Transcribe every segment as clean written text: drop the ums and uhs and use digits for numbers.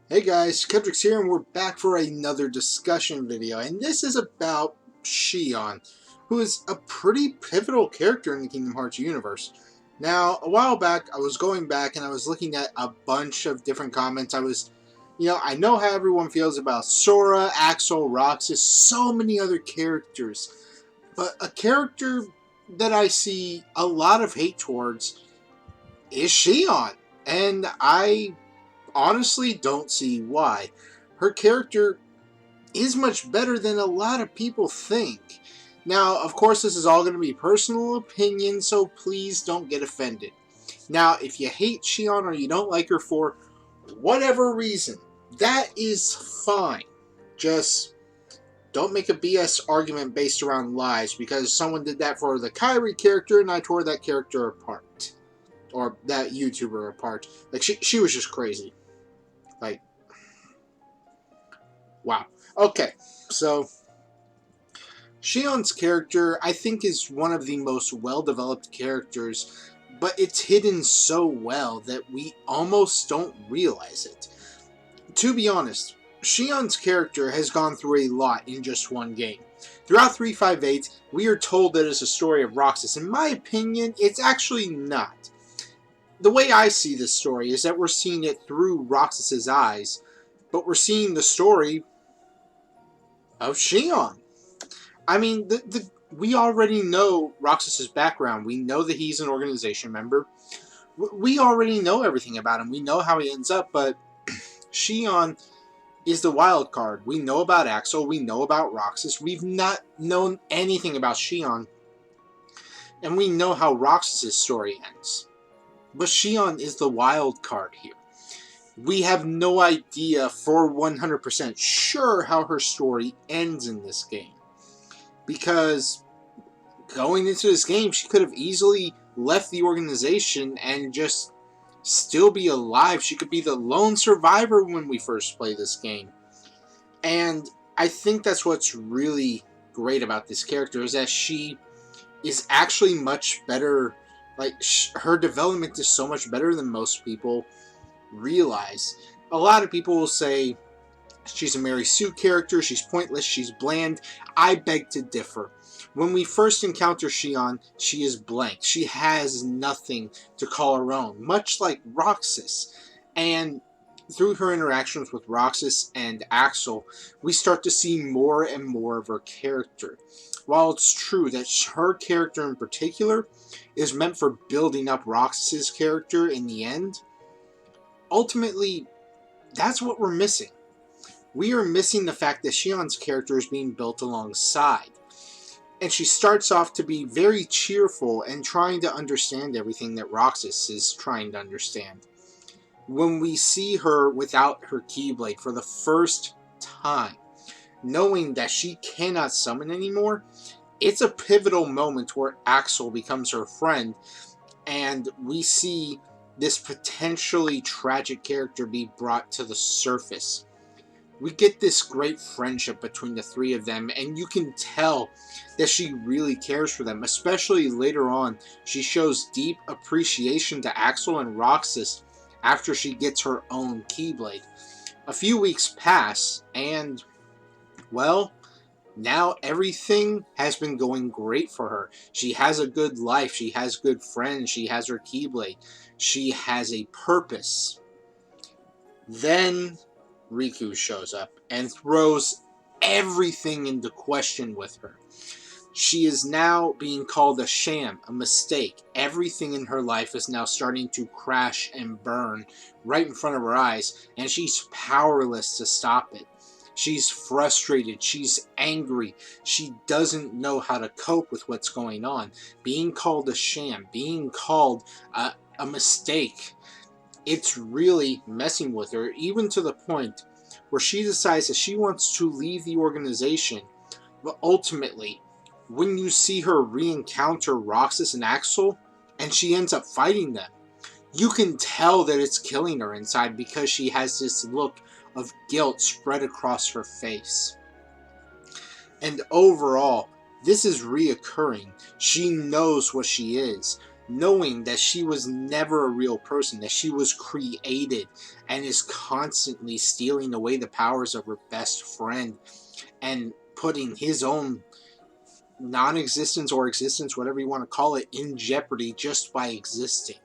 Hey guys, Kendrick's here and we're back for another discussion video, and this is about Xion, who is a pretty pivotal character in the Kingdom Hearts universe. Now, a while back, I was going back and I was looking at a bunch of different comments. I know how everyone feels about Sora, Axel, Roxas, so many other characters, but a character that I see a lot of hate towards is Xion, and I honestly don't see why. Her character is much better than a lot of people think. Now, of course, this is all going to be personal opinion, so please don't get offended. Now, if you hate Xion or you don't like her for whatever reason, that is fine. Just don't make a BS argument based around lies, because someone did that for the Kyrie character and I tore that character apart. Or that YouTuber apart. Like, she was just crazy. Like, wow. Okay, so Xion's character, I think, is one of the most well-developed characters, but it's hidden so well that we almost don't realize it. To be honest, Xion's character has gone through a lot in just one game. Throughout 358, we are told that it's a story of Roxas. In my opinion, it's actually not. The way I see this story is that we're seeing it through Roxas's eyes, but we're seeing the story of Xion. I mean, we already know Roxas's background. We know that he's an organization member. We already know everything about him. We know how he ends up, but Xion is the wild card. We know about Axel. We know about Roxas. We've not known anything about Xion, and we know how Roxas's story ends. But Xion is the wild card here. We have no idea for 100% sure how her story ends in this game. Because going into this game, she could have easily left the organization and just still be alive. She could be the lone survivor when we first play this game. And I think that's what's really great about this character, is that she is actually much better. Like, her development is so much better than most people realize. A lot of people will say she's a Mary Sue character, she's pointless, she's bland. I beg to differ. When we first encounter Xion, she is blank. She has nothing to call her own, much like Roxas. And through her interactions with Roxas and Axel, we start to see more and more of her character. While it's true that her character in particular is meant for building up Roxas's character in the end, ultimately, that's what we're missing. We are missing the fact that Xion's character is being built alongside. And she starts off to be very cheerful and trying to understand everything that Roxas is trying to understand. When we see her without her Keyblade for the first time, knowing that she cannot summon anymore, it's a pivotal moment where Axel becomes her friend, and we see this potentially tragic character be brought to the surface. We get this great friendship between the three of them, and you can tell that she really cares for them, especially later on. She shows deep appreciation to Axel and Roxas after she gets her own Keyblade. A few weeks pass, and, well, now everything has been going great for her. She has a good life, she has good friends, she has her Keyblade, she has a purpose. Then Riku shows up and throws everything into question with her. She is now being called a sham, a mistake. Everything in her life is now starting to crash and burn right in front of her eyes, and she's powerless to stop it. She's frustrated, she's angry, she doesn't know how to cope with what's going on. Being called a sham, being called a mistake, it's really messing with her, even to the point where she decides that she wants to leave the organization. But ultimately, when you see her re-encounter Roxas and Axel, and she ends up fighting them, you can tell that it's killing her inside, because she has this look of guilt spread across her face. And overall, this is reoccurring. She knows what she is. knowing that she was never a real person, that she was created and is constantly stealing away the powers of her best friend and putting his own non-existence or existence, whatever you want to call it, in jeopardy just by existing.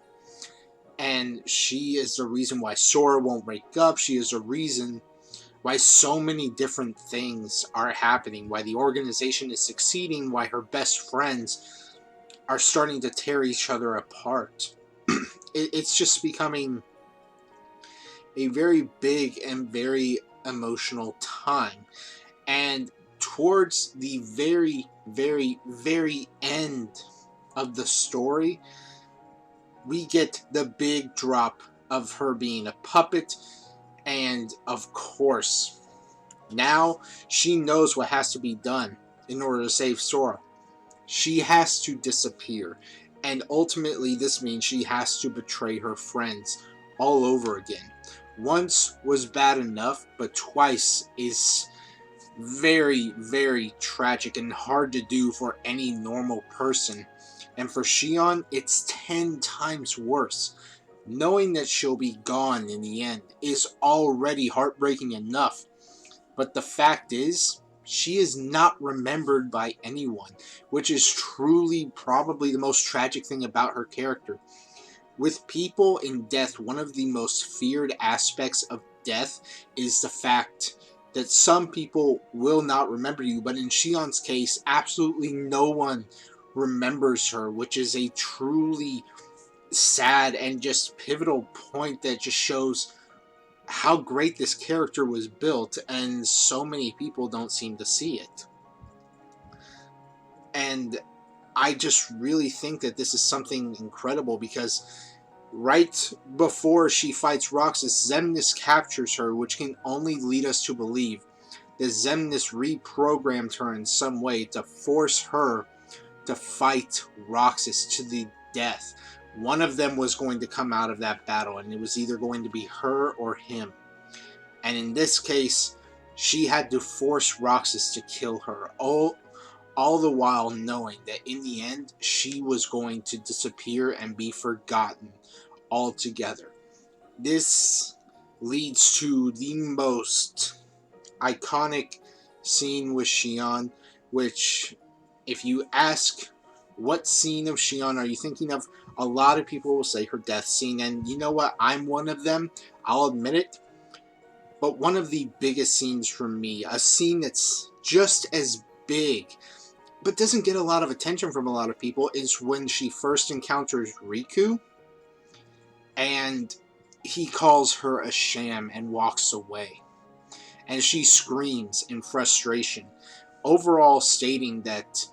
And she is the reason why Sora won't wake up. She is the reason why so many different things are happening, why the organization is succeeding, why her best friends are starting to tear each other apart. It's just becoming a very big and very emotional time. And towards the very, very, very end of the story, we get the big drop of her being a puppet. And of course, now she knows what has to be done in order to save Sora. She has to disappear. And ultimately, this means she has to betray her friends all over again. Once was bad enough, but twice is very, very tragic and hard to do for any normal person. And for Xion, it's 10 times worse. Knowing that she'll be gone in the end is already heartbreaking enough. But the fact is, she is not remembered by anyone, which is truly probably the most tragic thing about her character. With people in death, one of the most feared aspects of death is the fact that some people will not remember you, but in Xion's case, absolutely no one remembers her, which is a truly sad and just pivotal point that just shows how great this character was built, and so many people don't seem to see it. And I just really think that this is something incredible, because right before she fights Roxas, Xemnas captures her, which can only lead us to believe that Xemnas reprogrammed her in some way to force her to fight Roxas to the death. One of them was going to come out of that battle, and it was either going to be her or him. And in this case, she had to force Roxas to kill her, all the while knowing that in the end, she was going to disappear and be forgotten altogether. This leads to the most iconic scene with Xion, which, if you ask what scene of Xion are you thinking of, a lot of people will say her death scene, and you know what, I'm one of them, I'll admit it. But one of the biggest scenes for me, a scene that's just as big, but doesn't get a lot of attention from a lot of people, is when she first encounters Riku, and he calls her a sham and walks away. And she screams in frustration, overall stating that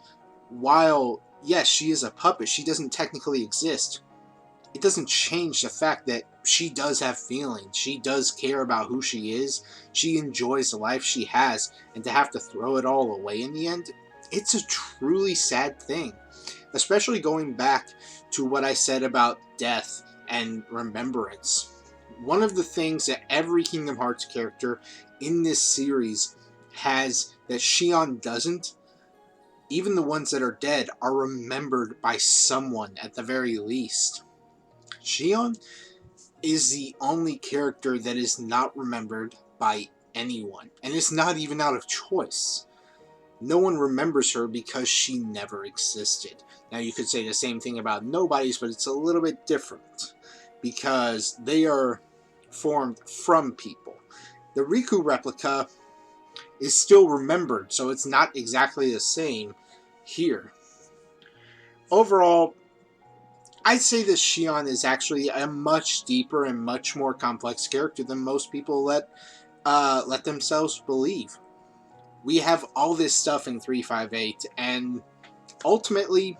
while, yes, she is a puppet, she doesn't technically exist, it doesn't change the fact that she does have feelings. She does care about who she is. She enjoys the life she has, and to have to throw it all away in the end, it's a truly sad thing. Especially going back to what I said about death and remembrance. One of the things that every Kingdom Hearts character in this series has that Xion doesn't, even the ones that are dead, are remembered by someone at the very least. Xion is the only character that is not remembered by anyone, and it's not even out of choice. No one remembers her because she never existed. Now you could say the same thing about nobodies, but it's a little bit different, because they are formed from people. The Riku replica is still remembered, so it's not exactly the same here. Overall, I'd say that Xion is actually a much deeper and much more complex character than most people let themselves believe. We have all this stuff in 358, and ultimately,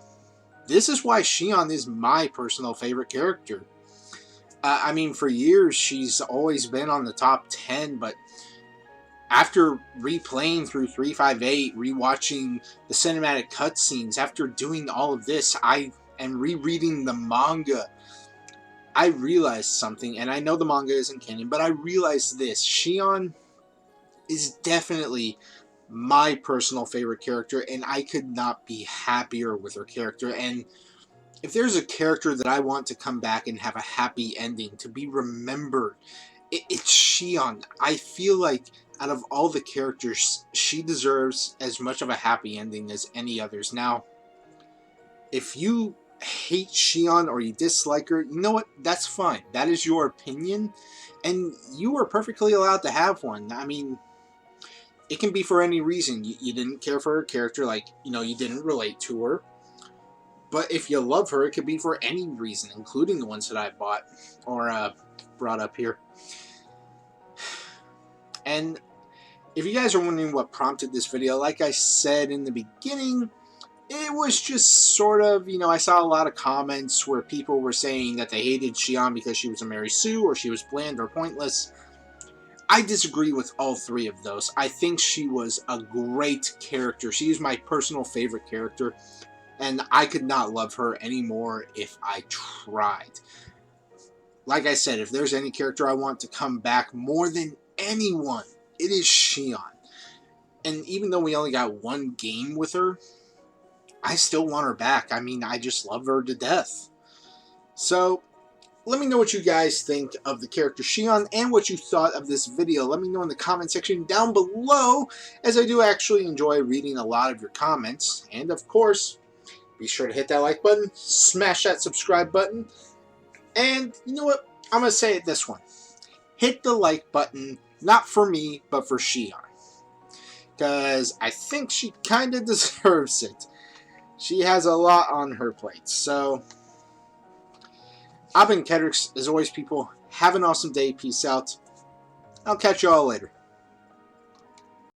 this is why Xion is my personal favorite character. I mean, for years, she's always been on the top 10, but after replaying through 358, rewatching the cinematic cutscenes, after doing all of this, and rereading the manga, I realized something, and I know the manga isn't canon, but I realized this. Xion is definitely my personal favorite character, and I could not be happier with her character, and if there's a character that I want to come back and have a happy ending, to be remembered, it's Xion. I feel like out of all the characters, she deserves as much of a happy ending as any others. Now, if you hate Xion or you dislike her, you know what? That's fine. That is your opinion, and you are perfectly allowed to have one. I mean, it can be for any reason. You didn't care for her character, like, you didn't relate to her. But if you love her, it could be for any reason, including the ones that I bought or brought up here. And if you guys are wondering what prompted this video, like I said in the beginning, it was just sort of, I saw a lot of comments where people were saying that they hated Xion because she was a Mary Sue, or she was bland or pointless. I disagree with all three of those. I think she was a great character. She is my personal favorite character, and I could not love her anymore if I tried. Like I said, if there's any character I want to come back more than anyone, it is Xion. And even though we only got one game with her, I still want her back. I mean, I just love her to death. So, let me know what you guys think of the character Xion and what you thought of this video. Let me know in the comment section down below, as I do actually enjoy reading a lot of your comments. And of course, be sure to hit that like button, smash that subscribe button, and you know what? I'm going to say it this one. Hit the like button, not for me, but for Xion. Because I think she kind of deserves it. She has a lot on her plate. So, I've been Kedrix. As always, people, have an awesome day. Peace out. I'll catch you all later.